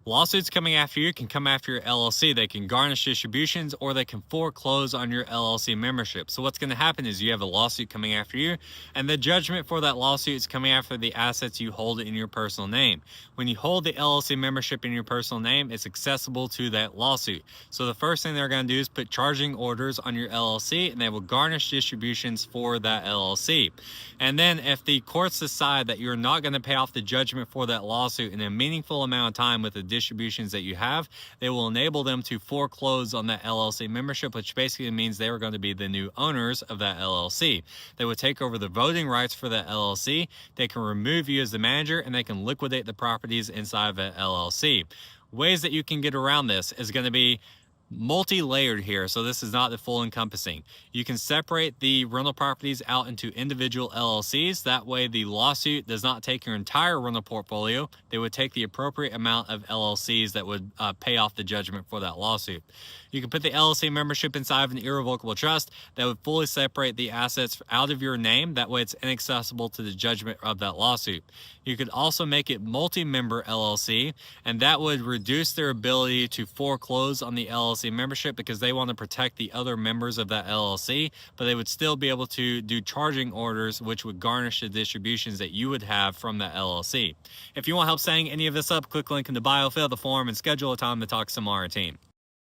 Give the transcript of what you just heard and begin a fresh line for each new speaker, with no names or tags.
Lawsuits coming after you can come after your LLC. They can garnish distributions or they can foreclose on your LLC membership. So what's going to happen is you have a lawsuit coming after you, and the judgment for that lawsuit is coming after the assets you hold in your personal name. When you hold the LLC membership in your personal name, it's accessible to that lawsuit. So the first thing they're going to do is put charging orders on your LLC, and they will garnish distributions for that LLC. And then if the courts decide that you're not going to pay off the judgment for that lawsuit in a meaningful amount of time with the distributions that you have, they will enable them to foreclose on that LLC membership, which basically means they are going to be the new owners of that LLC. They would take over the voting rights for that LLC. They can remove you as the manager, and they can liquidate the properties inside of that LLC. Ways that you can get around this is going to be multi-layered here, so this is not the full encompassing. You can separate the rental properties out into individual LLCs. That way the lawsuit does not take your entire rental portfolio. They would take the appropriate amount of LLCs that would pay off the judgment for that lawsuit. You can put the LLC membership inside of an irrevocable trust that would fully separate the assets out of your name. That way it's inaccessible to the judgment of that lawsuit. You could also make it multi-member LLC, and that would reduce their ability to foreclose on the LLC membership because they want to protect the other members of that LLC, but they would still be able to do charging orders, which would garnish the distributions that you would have from that LLC. If you want help setting any of this up, click the link in the bio, fill out the form, and schedule a time to talk to some of our team.